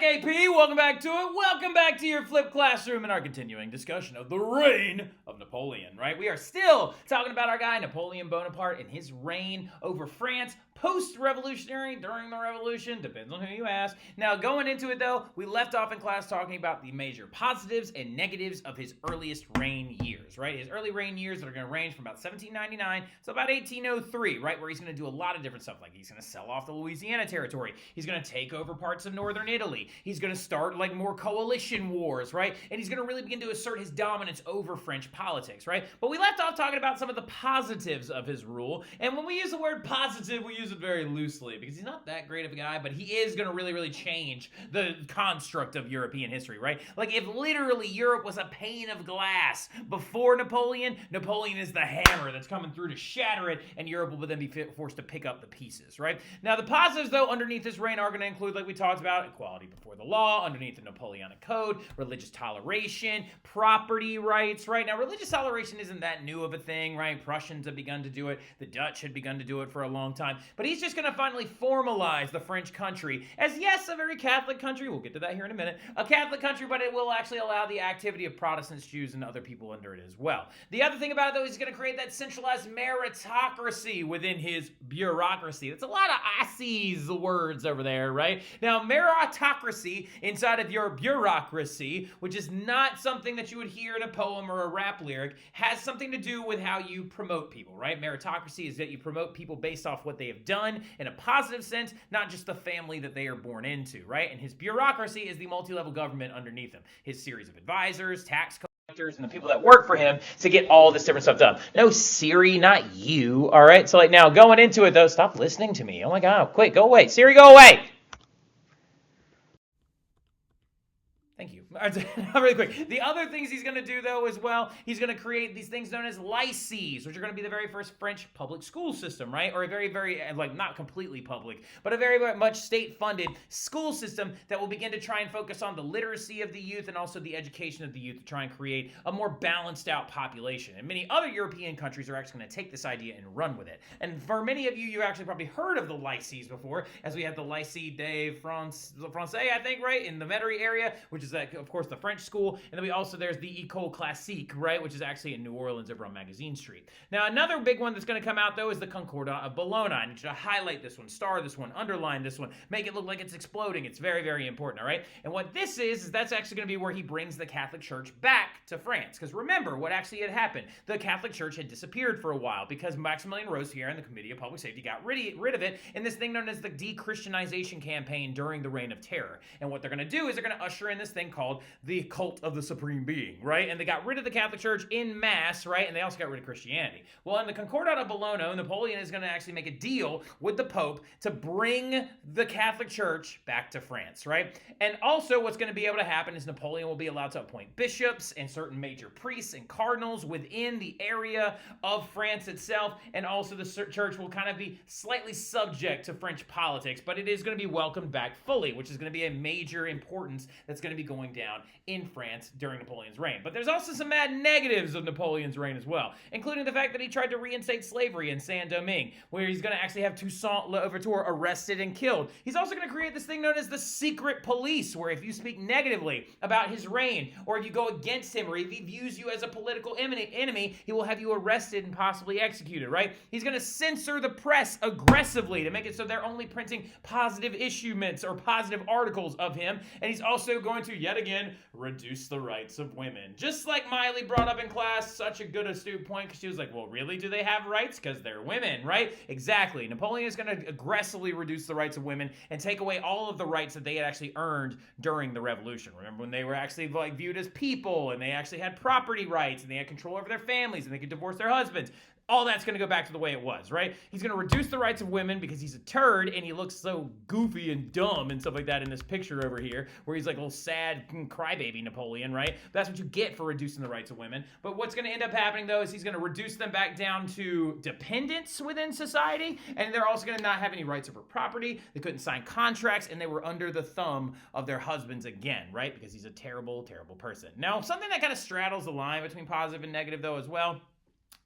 back, AP. Welcome back to it. Welcome back to your flipped classroom and our continuing discussion of the reign of Napoleon, right? We are still talking about our guy, Napoleon Bonaparte, and his reign over France, post-revolutionary, during the revolution, depends on who you ask. Now, going into it, though, we left off in class talking about the major positives and negatives of his earliest reign years, right? His early reign years that are going to range from about 1799 to about 1803, right? Where he's going to do a lot of different stuff, like he's going to sell off the Louisiana territory. He's going to take over parts of northern Italy. He's going to start, like, more coalition wars, right? And he's going to really begin to assert his dominance over French politics, right? But we left off talking about some of the positives of his rule, and when we use the word positive, we use it very loosely because he's not that great of a guy, but he is going to really, really change the construct of European history, right? Like, if literally Europe was a pane of glass before Napoleon, Napoleon is the hammer that's coming through to shatter it, and Europe will then be forced to pick up the pieces, right? Now, the positives, though, underneath his reign are going to include, like we talked about, equality before the law, underneath the Napoleonic Code, religious toleration, property rights, right? Now, religious toleration isn't that new of a thing, right? Prussians have begun to do it. The Dutch had begun to do it for a long time. But he's just going to finally formalize the French country as, yes, a very Catholic country. We'll get to that here in a minute. A Catholic country, but it will actually allow the activity of Protestants, Jews, and other people under it as well. The other thing about it, though, is he's going to create that centralized meritocracy within his bureaucracy. That's a lot of Aussies words over there, right? Now, meritocracy inside of your bureaucracy, which is not something that you would hear in a poem or a rap lyric, has something to do with how you promote people, right? Meritocracy is that you promote people based off what they have done in a positive sense, not just the family that they are born into, right? And his bureaucracy is the multi-level government underneath him. His series of advisors, tax collectors, and the people that work for him to get all this different stuff done. No, Siri, not you, all right? So, like, now, going into it, though, stop listening to me. Oh, my God, quick, go away. Siri, go away. Thank you. Really quick. The other things he's going to do, though, as well, he's going to create these things known as lycees, which are going to be the very first French public school system, right? Or a very, very, like, not completely public, but a very, very much state-funded school system that will begin to try and focus on the literacy of the youth and also the education of the youth to try and create a more balanced-out population. And many other European countries are actually going to take this idea and run with it. And for many of you, you actually probably heard of the lycees before, as we have the Lycée des Français, I think, right, in the Metairie area, which is, of course, the French school, and then there's the École Classique, right, which is actually in New Orleans over on Magazine Street. Now, another big one that's going to come out, though, is the Concordat of Bologna. I need you to highlight this one, star this one, underline this one, make it look like it's exploding. It's very, very important, all right? And what this is that's actually going to be where he brings the Catholic Church back to France. Because remember what actually had happened. The Catholic Church had disappeared for a while because Maximilien Robespierre and the Committee of Public Safety got rid of it in this thing known as the de-Christianization campaign during the Reign of Terror. And what they're going to do is they're going to usher in this thing called the cult of the supreme being, right? And they got rid of the Catholic Church in mass, right? And they also got rid of Christianity. Well, in the Concordat of Bologna, Napoleon is going to actually make a deal with the Pope to bring the Catholic Church back to France, right? And also what's going to be able to happen is Napoleon will be allowed to appoint bishops and certain major priests and cardinals within the area of France itself, and also the church will kind of be slightly subject to French politics, but it is going to be welcomed back fully, which is going to be a major importance that's going to be going down in France during Napoleon's reign. But there's also some bad negatives of Napoleon's reign as well, including the fact that he tried to reinstate slavery in Saint-Domingue, where he's going to actually have Toussaint Louverture arrested and killed. He's also going to create this thing known as the secret police, where if you speak negatively about his reign, or if you go against him, or if he views you as a political enemy, he will have you arrested and possibly executed, right? He's going to censor the press aggressively to make it so they're only printing positive issuements or positive articles of him, and he's also going to, yet again, reduce the rights of women. Just like Miley brought up in class, such a good astute point, because she was like, well, really, do they have rights? Because they're women, right? Exactly. Napoleon is going to aggressively reduce the rights of women and take away all of the rights that they had actually earned during the revolution. Remember when they were actually like viewed as people, and they actually had property rights, and they had control over their families, and they could divorce their husbands? All that's going to go back to the way it was, right? He's going to reduce the rights of women because he's a turd and he looks so goofy and dumb and stuff like that in this picture over here, where he's like a little sad crybaby Napoleon, right? That's what you get for reducing the rights of women. But what's going to end up happening, though, is he's going to reduce them back down to dependence within society, and they're also going to not have any rights over property. They couldn't sign contracts, and they were under the thumb of their husbands again, right? Because he's a terrible, terrible person. Now, something that kind of straddles the line between positive and negative, though, as well,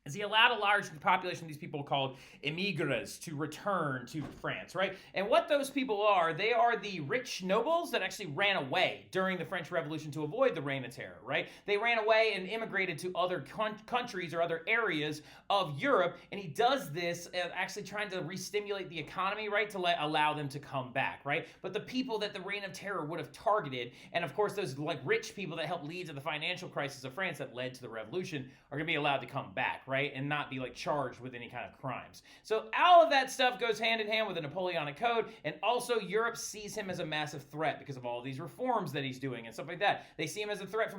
is he allowed a large population of these people called emigres to return to France, right? And what those people are, they are the rich nobles that actually ran away during the French Revolution to avoid the Reign of Terror, right? They ran away and immigrated to other countries or other areas of Europe, and he does this actually trying to re-stimulate the economy, right, to allow them to come back, right? But the people that the Reign of Terror would have targeted, and of course those like rich people that helped lead to the financial crisis of France that led to the revolution, are going to be allowed to come back, right? And not be like charged with any kind of crimes. So all of that stuff goes hand in hand with the Napoleonic Code, and also Europe sees him as a massive threat because of all these reforms that he's doing and stuff like that. They see him as a threat for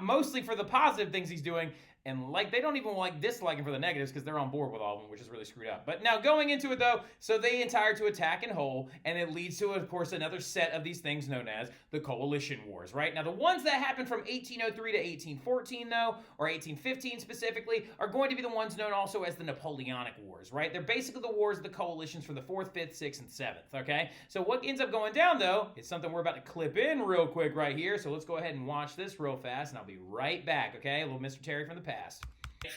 mostly for the positive things he's doing, and like they don't even like dislike him for the negatives because they're on board with all of them, which is really screwed up. But now going into it though, so they entire to attack in whole, and it leads to, of course, another set of these things known as the Coalition Wars, right? Now the ones that happened from 1803 to 1814 though, or 1815 specifically, are going to be the ones known also as the Napoleonic Wars, right? They're basically the wars of the coalitions for the 4th, 5th, 6th, and 7th, okay? So what ends up going down though is something we're about to clip in real quick right here. So let's go ahead and watch this real fast, and I'll be right back, okay? A little Mr. Terry from the past.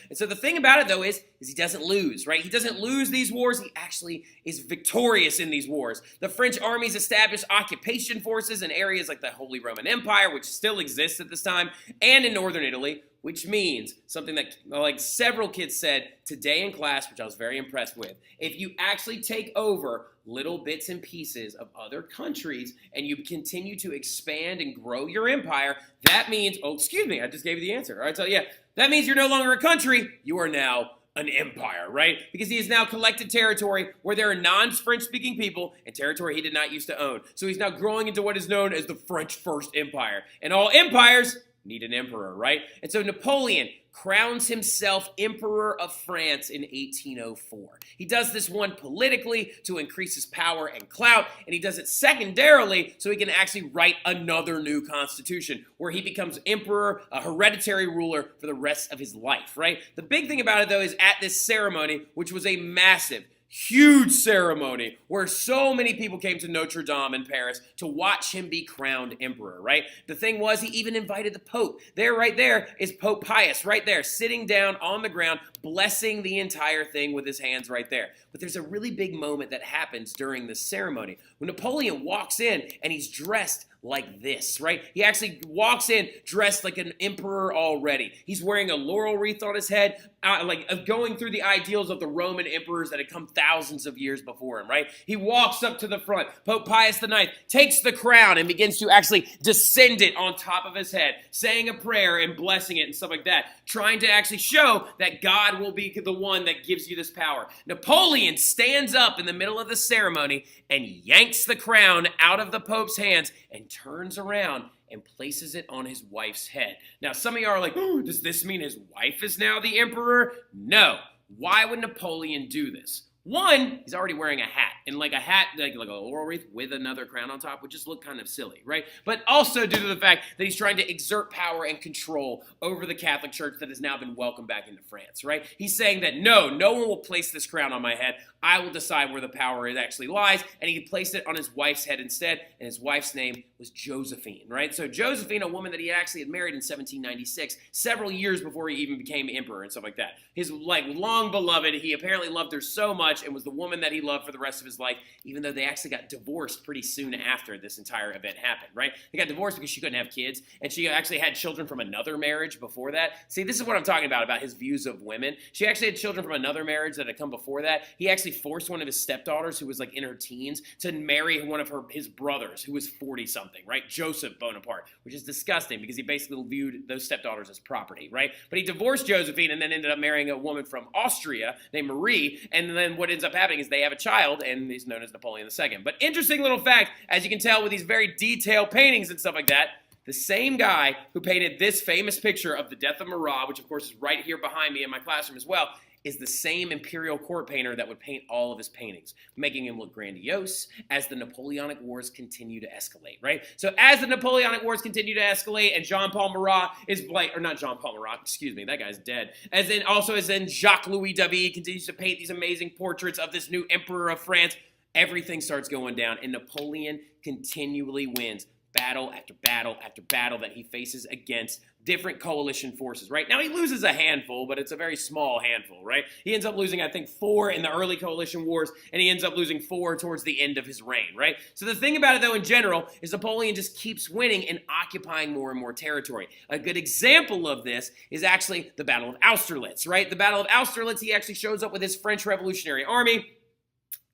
And so the thing about it, though, is he doesn't lose, right? He doesn't lose these wars. He actually is victorious in these wars. The French armies established occupation forces in areas like the Holy Roman Empire, which still exists at this time, and in northern Italy, which means something that like several kids said today in class, which I was very impressed with. If you actually take over little bits and pieces of other countries and you continue to expand and grow your empire, that means, oh, excuse me, I just gave you the answer. All right, so yeah, that means you're no longer a country, you are now an empire, right? Because he has now collected territory where there are non-French speaking people and territory he did not used to own. So he's now growing into what is known as the French First Empire. And all empires need an emperor, right? And so Napoleon crowns himself Emperor of France in 1804. He does this one politically to increase his power and clout, and he does it secondarily so he can actually write another new constitution where he becomes emperor, a hereditary ruler for the rest of his life, right? The big thing about it, though, is at this ceremony, which was a massive, huge ceremony where so many people came to Notre Dame in Paris to watch him be crowned emperor, right? The thing was, he even invited the Pope. There, right there, is Pope Pius, right there, sitting down on the ground, blessing the entire thing with his hands right there. But there's a really big moment that happens during this ceremony when Napoleon walks in and he's dressed like this, right? He actually walks in dressed like an emperor already. He's wearing a laurel wreath on his head, going through the ideals of the Roman emperors that had come thousands of years before him, right? He walks up to the front. Pope Pius IX takes the crown and begins to actually descend it on top of his head, saying a prayer and blessing it and stuff like that, trying to actually show that God will be the one that gives you this power. Napoleon stands up in the middle of the ceremony and yanks the crown out of the Pope's hands and turns around and places it on his wife's head. Now, some of you are like, oh, does this mean his wife is now the emperor? No. Why would Napoleon do this? One, he's already wearing a hat, and like a hat, like a laurel wreath with another crown on top would just look kind of silly, right? But also due to the fact that he's trying to exert power and control over the Catholic Church that has now been welcomed back into France, right? He's saying that no one will place this crown on my head. I will decide where the power actually lies, and he placed it on his wife's head instead, and his wife's name was Josephine, right? So Josephine, a woman that he actually had married in 1796, several years before he even became emperor and stuff like that. His long beloved, he apparently loved her so much and was the woman that he loved for the rest of his life, even though they actually got divorced pretty soon after this entire event happened, right? They got divorced because she couldn't have kids, and she actually had children from another marriage before that. See, this is what I'm talking about his views of women. She actually had children from another marriage that had come before that. He actually forced one of his stepdaughters, who was like in her teens, to marry one of his brothers, who was 40-something, right? Joseph Bonaparte, which is disgusting because he basically viewed those stepdaughters as property, right? But he divorced Josephine and then ended up marrying a woman from Austria named Marie, and then what ends up happening is they have a child, and he's known as Napoleon II. But interesting little fact, as you can tell with these very detailed paintings and stuff like that, the same guy who painted this famous picture of the death of Marat, which of course is right here behind me in my classroom as well, is the same imperial court painter that would paint all of his paintings, making him look grandiose as the Napoleonic Wars continue to escalate, right? So as the Napoleonic Wars continue to escalate and Jean-Paul Marat is like, or not Jean-Paul Marat, excuse me, that guy's dead, as in Jacques-Louis David continues to paint these amazing portraits of this new emperor of France, everything starts going down, and Napoleon continually wins battle after battle after battle that he faces against different coalition forces, right? Now, he loses a handful, but it's a very small handful, right? He ends up losing, I think, 4 in the early coalition wars, and he ends up losing 4 towards the end of his reign, right? So the thing about it, though, in general, is Napoleon just keeps winning and occupying more and more territory. A good example of this is actually the Battle of Austerlitz, right? The Battle of Austerlitz, he actually shows up with his French Revolutionary Army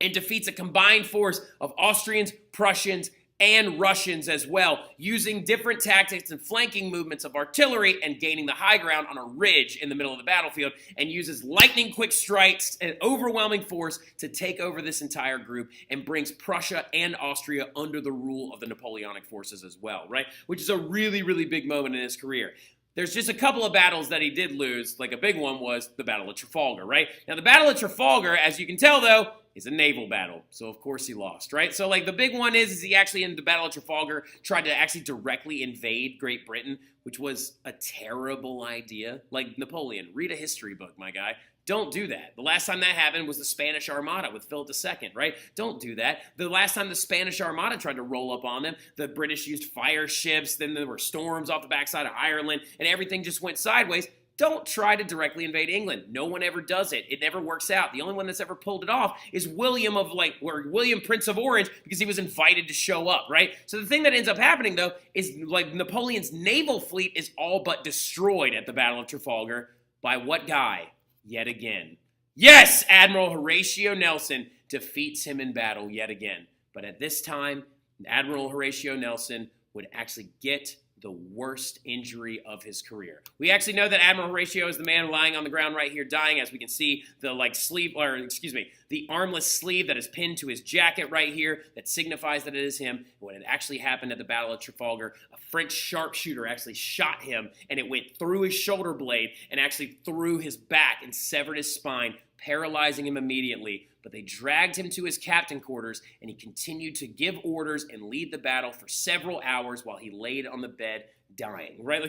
and defeats a combined force of Austrians, Prussians, and Russians as well, using different tactics and flanking movements of artillery and gaining the high ground on a ridge in the middle of the battlefield, and uses lightning quick strikes and overwhelming force to take over this entire group and brings Prussia and Austria under the rule of the Napoleonic forces as well, right? Which is a really, really big moment in his career. There's just a couple of battles that he did lose, like a big one was the Battle of Trafalgar, right? Now, the Battle of Trafalgar, as you can tell, though, is a naval battle, so of course he lost, right? So, like, the big one is he actually, in the Battle of Trafalgar, tried to actually directly invade Great Britain, which was a terrible idea. Like, Napoleon, read a history book, my guy. Don't do that. The last time that happened was the Spanish Armada with Philip II, right? Don't do that. The last time the Spanish Armada tried to roll up on them, the British used fire ships, then there were storms off the backside of Ireland, and everything just went sideways. Don't try to directly invade England. No one ever does it. It never works out. The only one that's ever pulled it off is William Prince of Orange, because he was invited to show up, right? So the thing that ends up happening, though, is like Napoleon's naval fleet is all but destroyed at the Battle of Trafalgar by what guy? Yet again. Yes, Admiral Horatio Nelson defeats him in battle yet again. But at this time, Admiral Horatio Nelson would actually get the worst injury of his career. We actually know that Admiral Horatio is the man lying on the ground right here dying, as we can see the the armless sleeve that is pinned to his jacket right here that signifies that it is him. What had actually happened at the Battle of Trafalgar, a French sharpshooter actually shot him, and it went through his shoulder blade and actually through his back and severed his spine, paralyzing him immediately. But they dragged him to his captain quarters, and he continued to give orders and lead the battle for several hours while he laid on the bed dying, right?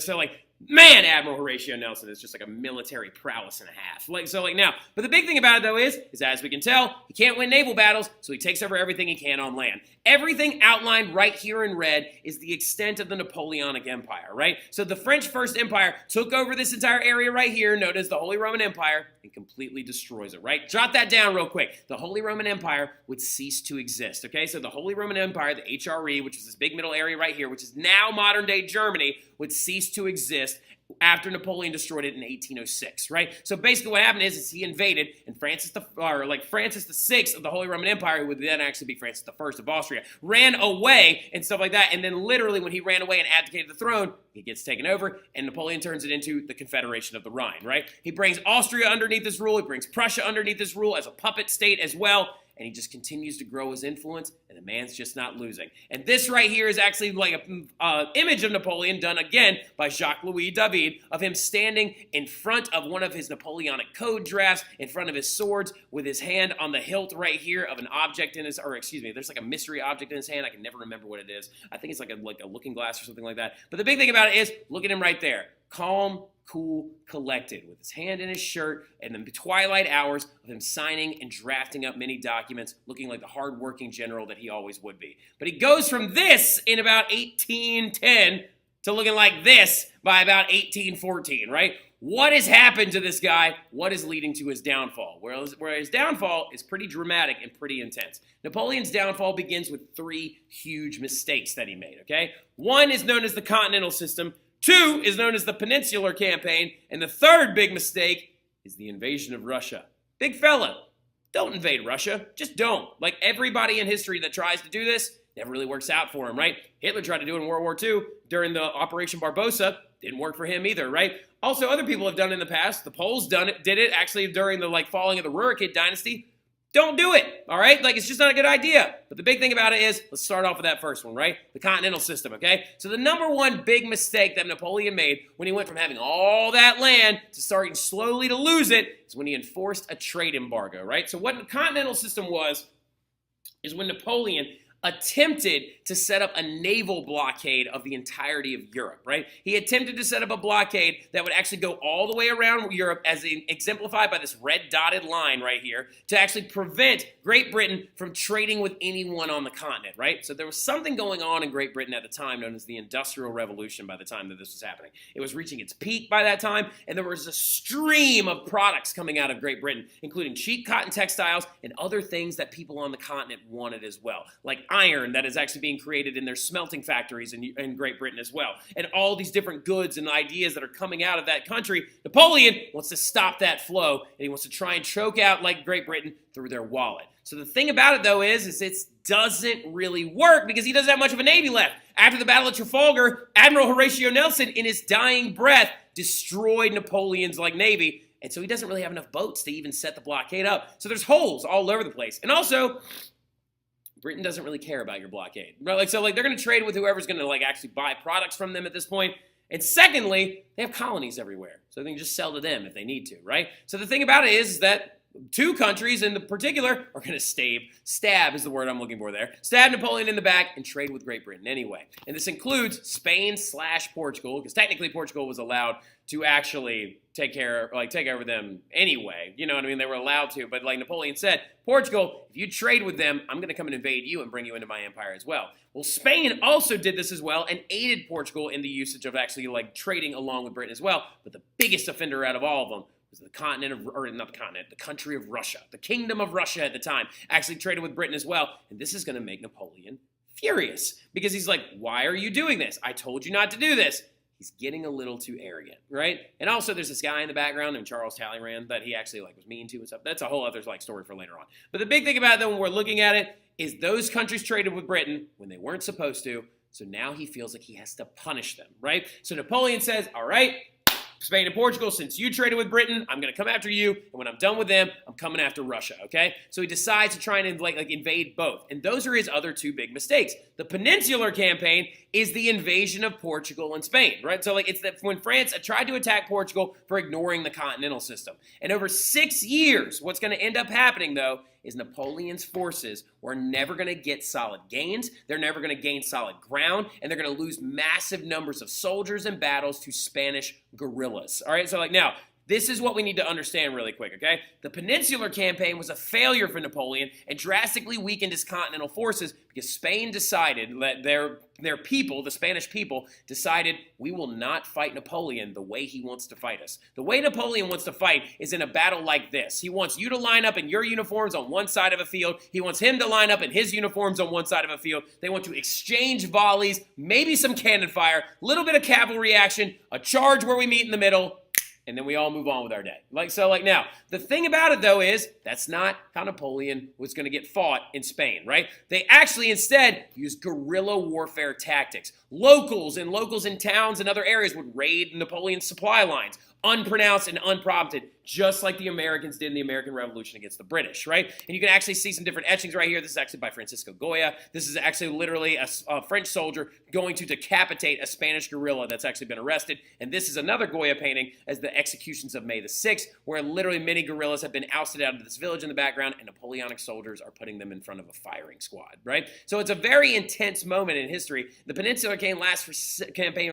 Man, Admiral Horatio Nelson is just like a military prowess and a half. Now, but the big thing about it, though, is as we can tell, he can't win naval battles, so he takes over everything he can on land. Everything outlined right here in red is the extent of the Napoleonic Empire, right? So the French First Empire took over this entire area right here, known as the Holy Roman Empire, and completely destroys it, right? Jot that down real quick. The Holy Roman Empire would cease to exist, okay? So the Holy Roman Empire, the HRE, which is this big middle area right here, which is now modern-day Germany, would cease to exist after Napoleon destroyed it in 1806, right? So basically what happened is he invaded, and Francis VI of the Holy Roman Empire, who would then actually be Francis I of Austria, ran away and stuff like that, and then literally when he ran away and abdicated the throne, he gets taken over, and Napoleon turns it into the Confederation of the Rhine, right? He brings Austria underneath his rule, he brings Prussia underneath his rule as a puppet state as well, and he just continues to grow his influence, and the man's just not losing. And this right here is actually like an image of Napoleon done again by Jacques-Louis David of him standing in front of one of his Napoleonic code drafts, in front of his swords, with his hand on the hilt right here of an object in his, there's like a mystery object in his hand. I can never remember what it is. I think it's like a looking glass or something like that. But the big thing about it is, look at him right there. Calm, cool, collected, with his hand in his shirt, and the twilight hours of him signing and drafting up many documents, looking like the hard-working general that he always would be. But he goes from this in about 1810 to looking like this by about 1814, right? What has happened to this guy? What is leading to his downfall? Where his downfall is pretty dramatic and pretty intense. Napoleon's downfall begins with 3 huge mistakes that he made, okay? 1 is known as the Continental System. 2 is known as the Peninsular Campaign, and the 3rd big mistake is the invasion of Russia. Big fella, don't invade Russia. Just don't. Like everybody in history that tries to do this, never really works out for him, right? Hitler tried to do it in World War II during the Operation Barbarossa. Didn't work for him either, right? Also, other people have done it in the past. The Poles did it actually during the falling of the Rurik dynasty. Don't do it, all right? It's just not a good idea. But the big thing about it is, let's start off with that first one, right? The Continental System, okay? So the number 1 big mistake that Napoleon made when he went from having all that land to starting slowly to lose it is when he enforced a trade embargo, right? So what the Continental System was is when Napoleon attempted to set up a naval blockade of the entirety of Europe, right? He attempted to set up a blockade that would actually go all the way around Europe, as exemplified by this red dotted line right here, to actually prevent Great Britain from trading with anyone on the continent, right? So there was something going on in Great Britain at the time known as the Industrial Revolution by the time that this was happening. It was reaching its peak by that time, and there was a stream of products coming out of Great Britain, including cheap cotton textiles and other things that people on the continent wanted as well, like iron that is actually being created in their smelting factories in Great Britain as well, and all these different goods and ideas that are coming out of that country. Napoleon wants to stop that flow, and he wants to try and choke out like Great Britain through their wallet. So the thing about it, though, is it doesn't really work because he doesn't have much of a navy left. After the Battle of Trafalgar, Admiral Horatio Nelson, in his dying breath, destroyed Napoleon's navy, and so he doesn't really have enough boats to even set the blockade up. So there's holes all over the place. And also, Britain doesn't really care about your blockade. Right? So they're going to trade with whoever's going to actually buy products from them at this point. And secondly, they have colonies everywhere. So they can just sell to them if they need to, right? So the thing about it is that two countries in particular are going to stab is the word I'm looking for there, stab Napoleon in the back and trade with Great Britain anyway. And this includes Spain/Portugal, because technically Portugal was allowed to actually take over them anyway. You know what I mean? They were allowed to, but like Napoleon said, Portugal, if you trade with them, I'm going to come and invade you and bring you into my empire as well. Well, Spain also did this as well and aided Portugal in the usage of actually trading along with Britain as well. But the biggest offender out of all of them was the country of Russia. The kingdom of Russia at the time actually traded with Britain as well. And this is going to make Napoleon furious because he's like, why are you doing this? I told you not to do this. He's getting a little too arrogant, right? And also there's this guy in the background named Charles Talleyrand that he actually was mean to and stuff. That's a whole other story for later on. But the big thing about it, though, when we're looking at it, is those countries traded with Britain when they weren't supposed to. So now he feels like he has to punish them, right? So Napoleon says, all right, Spain and Portugal, since you traded with Britain, I'm going to come after you, and when I'm done with them, I'm coming after Russia, okay? So he decides to try and invade both, and those are his other two big mistakes. The Peninsular Campaign is the invasion of Portugal and Spain, right? So it's that when France tried to attack Portugal for ignoring the continental system. And over 6 years, what's going to end up happening, though, is Napoleon's forces were never going to get solid gains, they're never going to gain solid ground, and they're going to lose massive numbers of soldiers in battles to Spanish guerrillas. All right, so now, this is what we need to understand really quick, okay? The Peninsular Campaign was a failure for Napoleon and drastically weakened his continental forces because Spain decided that their people, the Spanish people, decided we will not fight Napoleon the way he wants to fight us. The way Napoleon wants to fight is in a battle like this. He wants you to line up in your uniforms on one side of a field. He wants him to line up in his uniforms on one side of a field. They want to exchange volleys, maybe some cannon fire, a little bit of cavalry action, a charge where we meet in the middle, and then we all move on with our day. Now, the thing about it, though, is that's not how Napoleon was going to get fought in Spain, right? They actually instead used guerrilla warfare tactics. Locals in towns and other areas would raid Napoleon's supply lines, unpronounced and unprompted, just like the Americans did in the American Revolution against the British, right? And you can actually see some different etchings right here. This is actually by Francisco Goya. This is actually literally a French soldier going to decapitate a Spanish guerrilla that's actually been arrested. And this is another Goya painting as the executions of May the 6th, where literally many guerrillas have been ousted out of this village in the background, and Napoleonic soldiers are putting them in front of a firing squad, right? So it's a very intense moment in history. The Peninsular Campaign.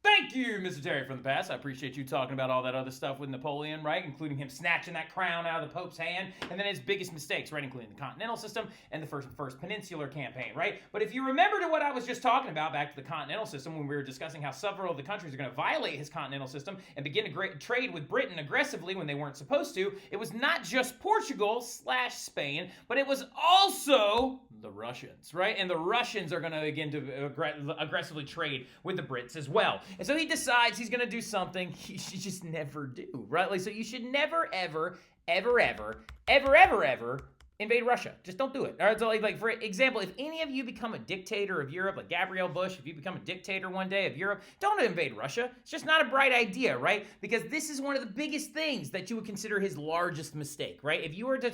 Thank you, Mr. Terry from the past. I appreciate you talking about all that other stuff with Napoleon, right? Including him snatching that crown out of the Pope's hand, and then his biggest mistakes, right? Including the continental system and the first Peninsular Campaign, right? But if you remember to what I was just talking about back to the continental system when we were discussing how several of the countries are going to violate his continental system and begin to trade with Britain aggressively when they weren't supposed to, it was not just Portugal/Spain, but it was also the Russians, right? And the Russians are going to begin to aggressively trade with the Brits as well. And so he decides he's going to do something he should just never do, right? So you should never, ever, ever, ever, ever, ever, ever invade Russia. Just don't do it. All right, so for example, if any of you become a dictator of Europe, like Gabriel Bush, if you become a dictator one day of Europe, don't invade Russia. It's just not a bright idea, right? Because this is one of the biggest things that you would consider his largest mistake, right? If you were to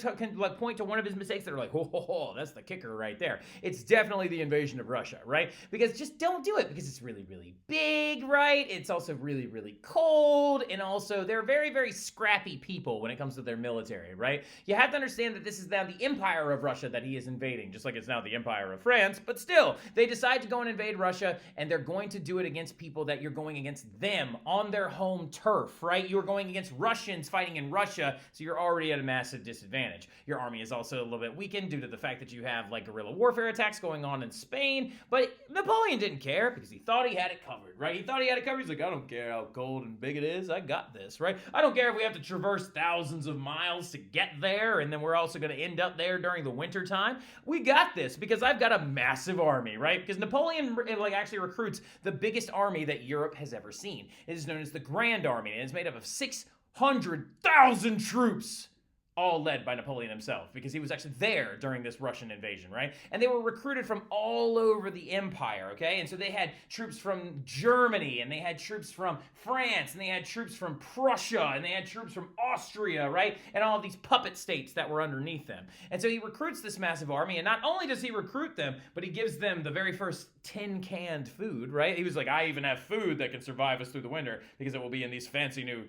point to one of his mistakes that are that's the kicker right there, it's definitely the invasion of Russia, right? Because just don't do it because it's really, really big, right? It's also really, really cold, and also they're very, very scrappy people when it comes to their military, right? You have to understand that this is now the Empire of Russia that he is invading, just like it's now the Empire of France. But still, they decide to go and invade Russia, and they're going to do it against people that you're going against them on their home turf, right? You're going against Russians fighting in Russia, so you're already at a massive disadvantage. Your army is also a little bit weakened due to the fact that you have like guerrilla warfare attacks going on in Spain, but Napoleon didn't care because he thought he had it covered, right? He thought he had it covered. He's like, I don't care how cold and big it is, I got this, right? I don't care if we have to traverse thousands of miles to get there, and then we're also going to end up there during the winter time. We got this because I've got a massive army, right? Because Napoleon like actually recruits the biggest army that Europe has ever seen. It is known as the Grand Army, and it's made up of 600,000 troops, all led by Napoleon himself, because he was actually there during this Russian invasion, right? And they were recruited from all over the empire, okay? And so they had troops from Germany, and they had troops from France, and they had troops from Prussia, and they had troops from Austria, right? And all of these puppet states that were underneath them. And so he recruits this massive army, and not only does he recruit them, but he gives them the very first tin-canned food, right? He was like, I even have food that can survive us through the winter, because it will be in these fancy new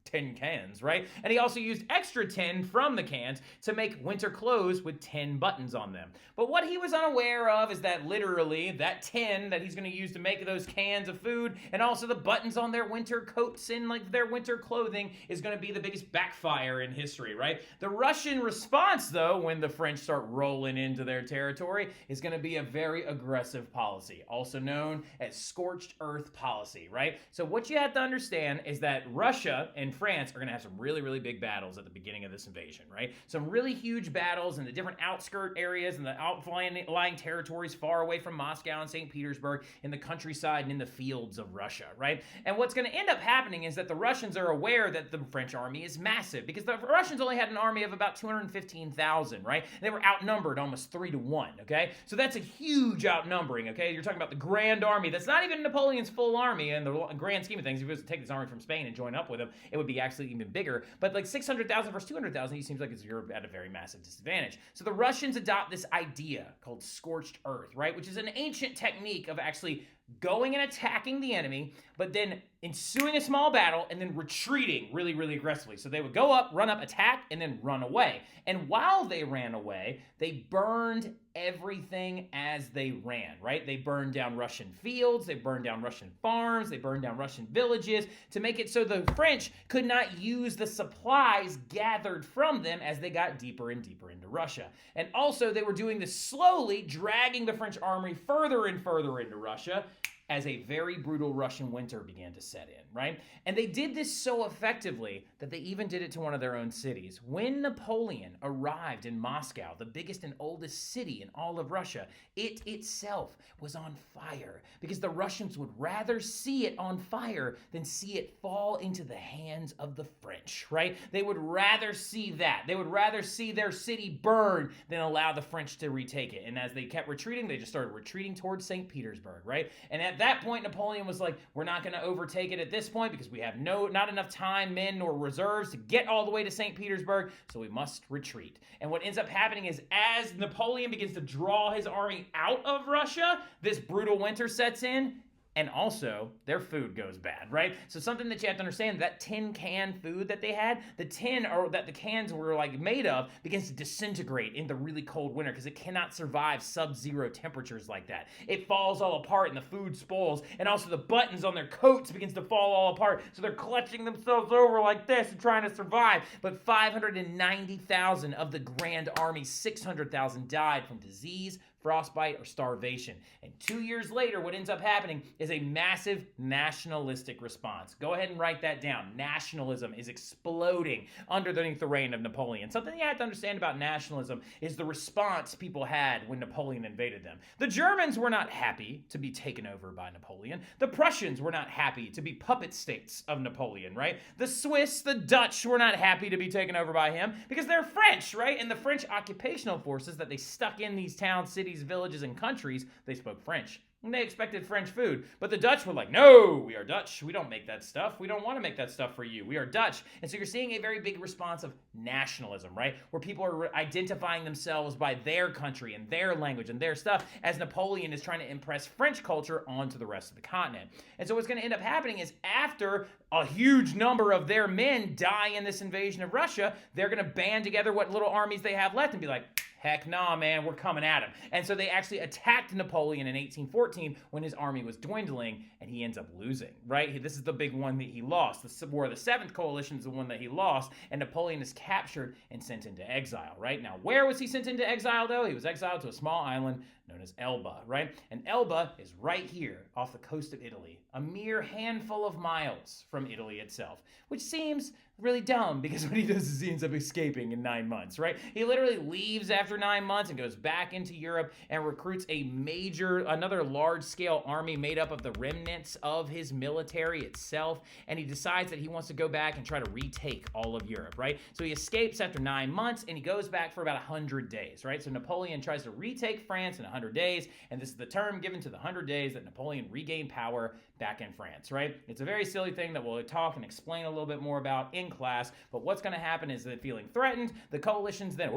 tin cans, right? And he also used extra tin from the cans to make winter clothes with tin buttons on them. But what he was unaware of is that literally that tin that he's going to use to make those cans of food and also the buttons on their winter coats and like their winter clothing is going to be the biggest backfire in history, right? The Russian response, though, when the French start rolling into their territory, is going to be a very aggressive policy, also known as scorched earth policy, right? So what you have to understand is that Russia and France are going to have some really, really big battles at the beginning of this invasion, right? Some really huge battles in the different outskirt areas and the outlying territories far away from Moscow and St. Petersburg, in the countryside and in the fields of Russia, right? And what's going to end up happening is that the Russians are aware that the French army is massive, because the Russians only had an army of about 215,000, right? They were outnumbered almost 3-1, okay? So that's a huge outnumbering, okay? You're talking about the Grand Army. That's not even Napoleon's full army in the grand scheme of things. If he was to take this army from Spain and join up with him, it would be actually even bigger. But like 600,000 versus 200,000, he seems like you're at a very massive disadvantage. So the Russians adopt this idea called scorched earth, right? Which is an ancient technique of actually going and attacking the enemy, but then ensuing a small battle and then retreating really, really aggressively. So they would go up, run up, attack, and then run away. And while they ran away, they burned everything as they ran, right? They burned down Russian fields, they burned down Russian farms, they burned down Russian villages to make it so the French could not use the supplies gathered from them as they got deeper and deeper into Russia. And also they were doing this slowly, dragging the French army further and further into Russia, as a very brutal Russian winter began to set in, right? And they did this so effectively that they even did it to one of their own cities. When Napoleon arrived in Moscow, the biggest and oldest city in all of Russia, it itself was on fire, because the Russians would rather see it on fire than see it fall into the hands of the French, right? They would rather see that. They would rather see their city burn than allow the French to retake it. And as they kept retreating, they just started retreating towards St. Petersburg, right? And at that point, Napoleon was like, we're not going to overtake it at this point because we have not enough time, men, nor reserves to get all the way to St. Petersburg, so we must retreat. And what ends up happening is, as Napoleon begins to draw his army out of Russia, this brutal winter sets in, and also their food goes bad, right? So something that you have to understand, that tin can food that they had, the tin or that the cans were like made of begins to disintegrate in the really cold winter because it cannot survive sub-zero temperatures like that. It falls all apart and the food spoils, and also the buttons on their coats begins to fall all apart, so they're clutching themselves over like this and trying to survive. But 590,000 of the Grand Army, 600,000 died from disease, frostbite, or starvation. And 2 years later, what ends up happening is a massive nationalistic response. Go ahead and write that down. Nationalism is exploding underneath the reign of Napoleon. Something you have to understand about nationalism is the response people had when Napoleon invaded them. The Germans were not happy to be taken over by Napoleon. The Prussians were not happy to be puppet states of Napoleon, right? The Swiss, the Dutch were not happy to be taken over by him because they're French, right? And the French occupational forces that they stuck in these towns, cities, cities, villages, and countries, they spoke French. And they expected French food. But the Dutch were like, no, we are Dutch. We don't make that stuff. We don't want to make that stuff for you. We are Dutch. And so you're seeing a very big response of nationalism, right? Where people are identifying themselves by their country and their language and their stuff as Napoleon is trying to impress French culture onto the rest of the continent. And so what's going to end up happening is after a huge number of their men die in this invasion of Russia, they're going to band together what little armies they have left and be like, heck nah, man, we're coming at him. And so they actually attacked Napoleon in 1814 when his army was dwindling, and he ends up losing, right? This is the big one that he lost. The War of the Seventh Coalition is the one that he lost, and Napoleon is captured and sent into exile, right? Now, where was he sent into exile, though? He was exiled to a small island known as Elba, right? And Elba is right here off the coast of Italy, a mere handful of miles from Italy itself, which seems really dumb because what he does is he ends up escaping in 9 months, right? He literally leaves after 9 months and goes back into Europe and recruits another large-scale army made up of the remnants of his military itself, and he decides that he wants to go back and try to retake all of Europe, right? So he escapes after 9 months, and he goes back for about 100 days, right? So Napoleon tries to retake France in 100 days, and this is the term given to the 100 days that Napoleon regained power back in France, right? It's a very silly thing that we'll talk and explain a little bit more about in class, but what's going to happen is that feeling threatened, the coalitions then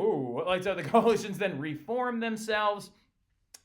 reform themselves,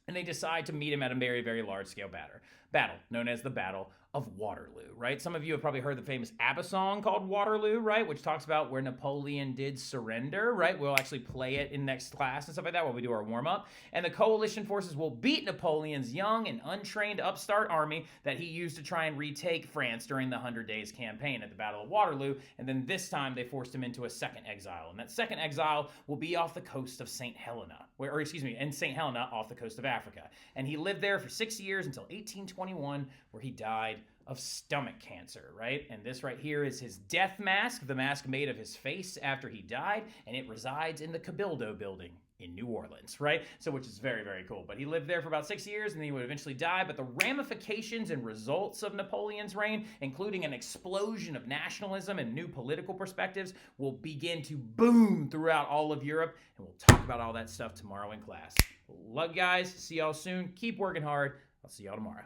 and they decide to meet him at a very, very large-scale battle known as the Battle of Waterloo, right? Some of you have probably heard the famous ABBA song called Waterloo, right? Which talks about where Napoleon did surrender, right? We'll actually play it in next class and stuff like that while we do our warm-up. And the coalition forces will beat Napoleon's young and untrained upstart army that he used to try and retake France during the 100 Days campaign at the Battle of Waterloo. And then this time they forced him into a second exile. And that second exile will be off the coast of St. Helena, in St. Helena off the coast of Africa. And he lived there for 6 years until 1821, where he died of stomach cancer, right? And this right here is his death mask, the mask made of his face after he died, and it resides in the Cabildo building in New Orleans, right? So which is very, very cool. But he lived there for about 6 years, and then he would eventually die. But the ramifications and results of Napoleon's reign, including an explosion of nationalism and new political perspectives, will begin to boom throughout all of Europe, and we'll talk about all that stuff tomorrow in class. Love you guys. See y'all soon. Keep working hard. I'll see y'all tomorrow.